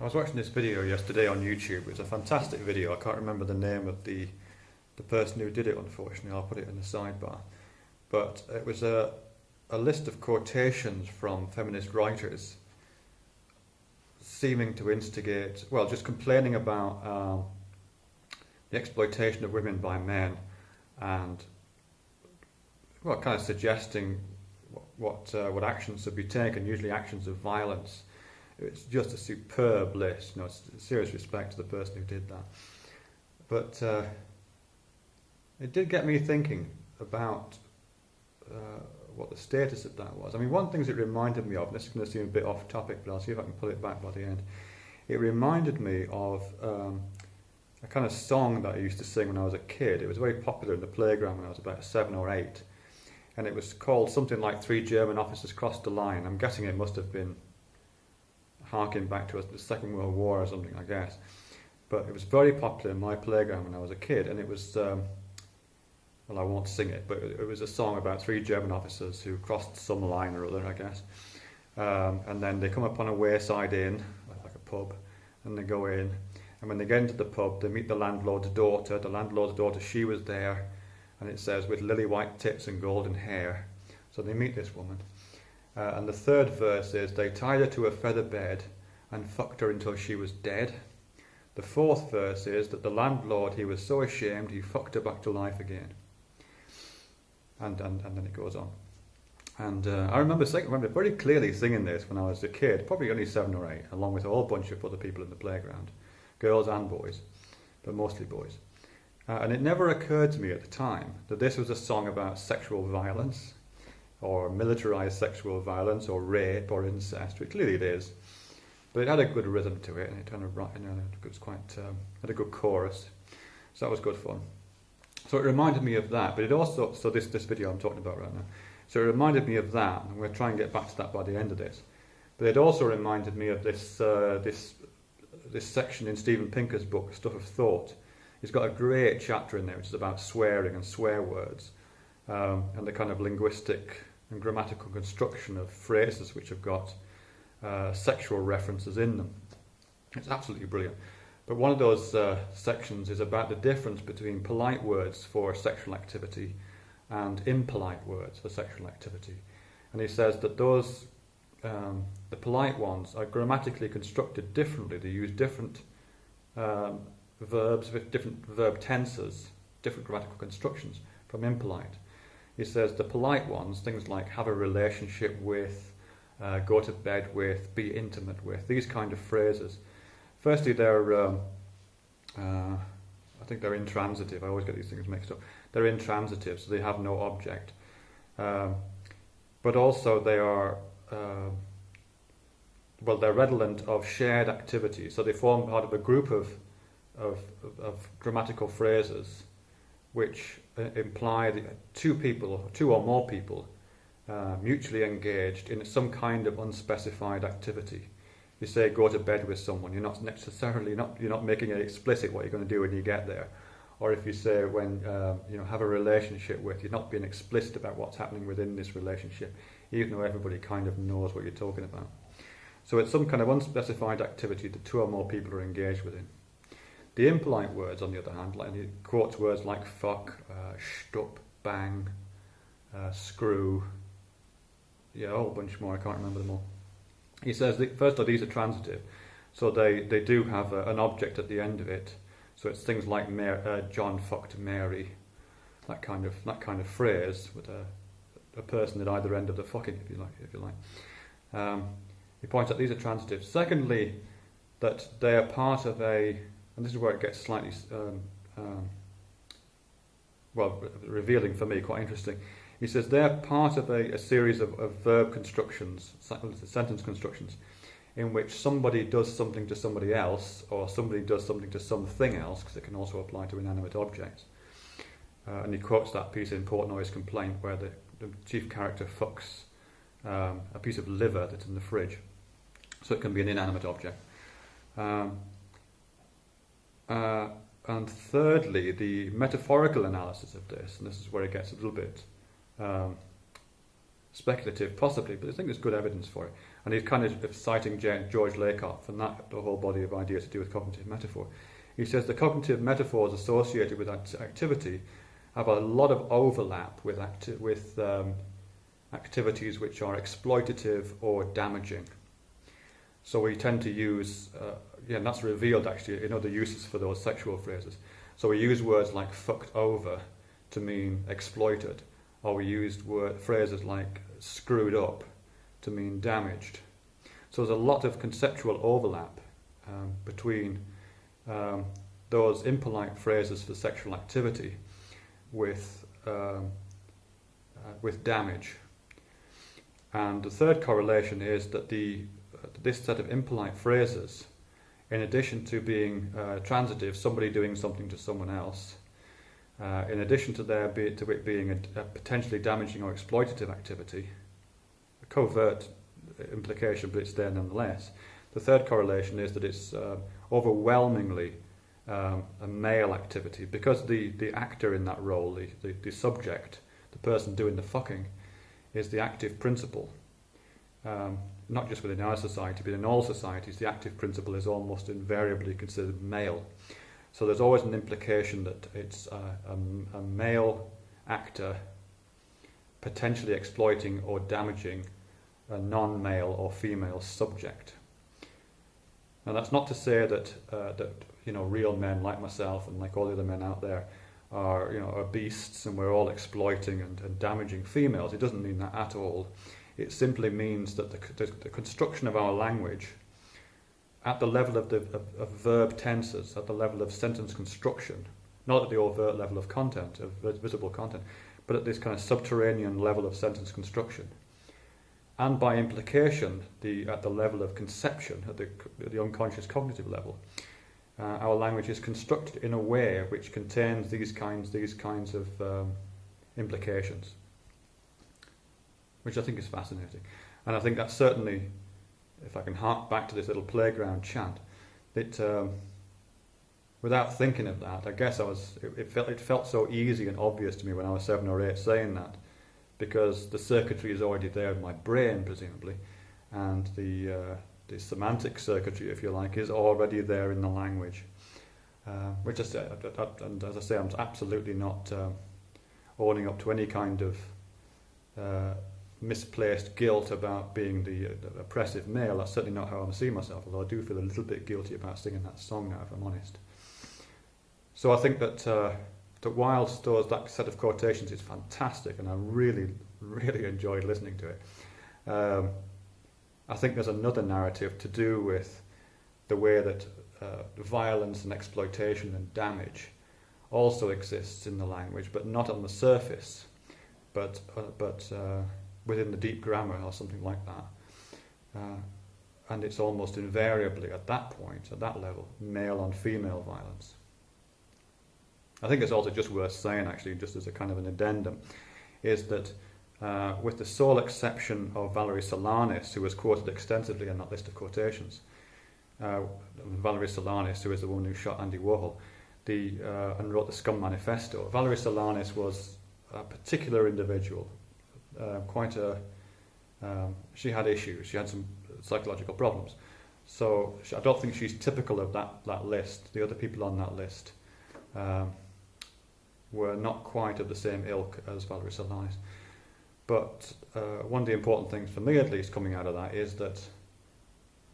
I was watching this video yesterday on YouTube. It was a fantastic video. I can't remember the name of the person who did it, unfortunately. I'll put it in the sidebar. But it was a list of quotations from feminist writers seeming to instigate, well, just complaining about the exploitation of women by men and, well, kind of suggesting what actions should be taken, usually actions of violence. It's just a superb list. You know, serious respect to the person who did that. But it did get me thinking about what the status of that was. I mean, one thing it reminded me of, and this is going to seem a bit off topic, but I'll see if I can pull it back by the end. It reminded me of a kind of song that I used to sing when I was a kid. It was very popular in the playground when I was about 7 or 8. And it was called something like 3 German Officers Crossed the Line. I'm guessing it must have been harking back to the Second World War or something, I guess. But it was very popular in my playground when I was a kid, and it was, well, I won't sing it, but it was a song about 3 German officers who crossed some line or other, I guess. And then they come upon a wayside inn, like a pub, and they go in. And when they get into the pub, they meet the landlord's daughter. The landlord's daughter, she was there, and it says, with lily white tits and golden hair. So they meet this woman. And the third verse is, they tied her to a feather bed and fucked her until she was dead. The fourth verse is that the landlord, he was so ashamed, he fucked her back to life again. And then it goes on. And I remember very clearly singing this when I was a kid, probably only 7 or 8, along with a whole bunch of other people in the playground, girls and boys, but mostly boys. And it never occurred to me at the time that this was a song about sexual violence, or militarized sexual violence, or rape, or incest, which clearly it is. But it had a good rhythm to it, and it kind of, it was quite, had a good chorus. So that was good fun. So it reminded me of that, but it also, so this video I'm talking about right now, so it reminded me of that, and we'll try and get back to that by the end of this. But it also reminded me of this section in Steven Pinker's book, Stuff of Thought. He's got a great chapter in there, which is about swearing and swear words, and the kind of linguistic and grammatical construction of phrases which have got sexual references in them. It's absolutely brilliant. But one of those sections is about the difference between polite words for sexual activity and impolite words for sexual activity. And he says that those, the polite ones, are grammatically constructed differently. They use different verbs with different verb tenses, different grammatical constructions from impolite. He says the polite ones, things like have a relationship with, go to bed with, be intimate with, these kind of phrases. Firstly, they're, I think they're intransitive. I always get these things mixed up. They're intransitive, so they have no object. But also they are, well, they're redolent of shared activity. So they form part of a group of grammatical phrases which imply that two or more people mutually engaged in some kind of unspecified activity. You say go to bed with someone, you're not necessarily you're not making it explicit what you're going to do when you get there. Or if you say when have a relationship with, you're not being explicit about what's happening within this relationship, even though everybody kind of knows what you're talking about. So it's some kind of unspecified activity that 2 or more people are engaged within. The impolite words, on the other hand, like he quotes words like fuck, stup, bang, screw, a whole bunch more, I can't remember them all. He says that, first of all, these are transitive, so they do have an object at the end of it. So it's things like John fucked Mary, that kind of phrase with a person at either end of the fucking, if you like. He points out these are transitive. Secondly, that they are part of a, and this is where it gets slightly, revealing for me, quite interesting. He says they're part of a series of verb constructions, sentence constructions, in which somebody does something to somebody else, or somebody does something to something else, because it can also apply to inanimate objects. And he quotes that piece in Portnoy's Complaint, where the chief character fucks a piece of liver that's in the fridge. So it can be an inanimate object. And thirdly, the metaphorical analysis of this, and this is where it gets a little bit speculative, possibly, but I think there's good evidence for it. And he's kind of citing George Lakoff and that the whole body of ideas to do with cognitive metaphor. He says the cognitive metaphors associated with activity have a lot of overlap with activities which are exploitative or damaging. So we tend to use, and that's revealed actually in other uses for those sexual phrases. So we use words like fucked over to mean exploited, or we used phrases like screwed up to mean damaged. So there's a lot of conceptual overlap between those impolite phrases for sexual activity with damage. And the third correlation is that this set of impolite phrases, in addition to being transitive, somebody doing something to someone else, in addition to it being a potentially damaging or exploitative activity, a covert implication, but it's there nonetheless. The third correlation is that it's overwhelmingly a male activity, because the actor in that role, the subject, the person doing the fucking, is the active principle. Not just within our society, but in all societies, the active principle is almost invariably considered male. So there's always an implication that it's a male actor potentially exploiting or damaging a non-male or female subject. Now that's not to say that real men like myself and like all the other men out there are beasts and we're all exploiting and damaging females. It doesn't mean that at all. It simply means that the construction of our language, at the level of verb tenses, at the level of sentence construction, not at the overt level of content, of visible content, but at this kind of subterranean level of sentence construction, and by implication, at the level of conception, at the unconscious cognitive level, our language is constructed in a way which contains these kinds of implications, which I think is fascinating. And I think that certainly, if I can hark back to this little playground chant, without thinking of that, I guess it felt so easy and obvious to me when I was 7 or 8 saying that, because the circuitry is already there in my brain, presumably, and the semantic circuitry, if you like, is already there in the language. Which I say, and as I say, I'm absolutely not owning up to any kind of misplaced guilt about being the oppressive male. That's certainly not how I see myself, although I do feel a little bit guilty about singing that song now, if I'm honest. So I think that whilst that set of quotations is fantastic, and I really, really enjoyed listening to it, I think there's another narrative to do with the way that violence and exploitation and damage also exists in the language, but not on the surface, but within the deep grammar or something like that. And it's almost invariably at that point, at that level, male on female violence. I think it's also just worth saying, actually, just as a kind of an addendum, is that with the sole exception of Valerie Solanas, who was quoted extensively in that list of quotations, Valerie Solanas, who is the woman who shot Andy Warhol, and wrote the Scum Manifesto. Valerie Solanas was a particular individual, she had issues, she had some psychological problems. So I don't think she's typical of that list. The other people on that list were not quite of the same ilk as Valerie Solanas. But one of the important things for me, at least, coming out of that is that,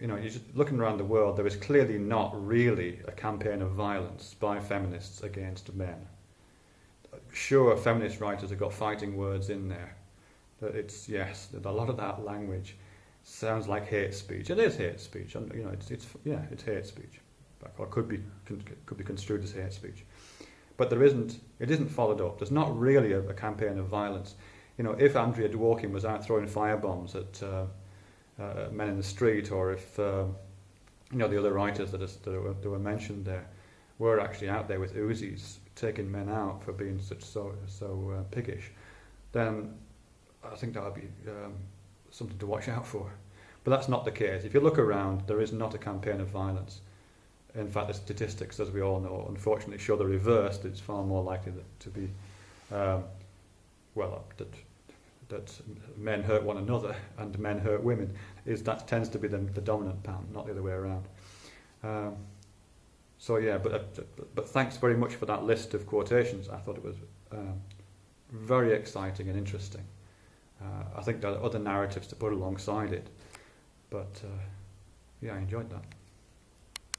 you're just looking around the world, there is clearly not really a campaign of violence by feminists against men. Sure, feminist writers have got fighting words in there. But it's, yes, a lot of that language sounds like hate speech. It is hate speech. It's hate speech, or could be construed as hate speech. But it isn't followed up. There's not really a campaign of violence. If Andrea Dworkin was out throwing firebombs at men in the street, or if the other writers that were mentioned there were actually out there with Uzis taking men out for being so piggish, then I think that would be something to watch out for. But that's not the case. If you look around, there is not a campaign of violence. In fact, the statistics, as we all know, unfortunately show the reverse. That it's far more likely to be, that men hurt one another and men hurt women, that tends to be the dominant pattern, not the other way around. So yeah, but thanks very much for that list of quotations. I thought it was very exciting and interesting. I think there are other narratives to put alongside it, but yeah, I enjoyed that.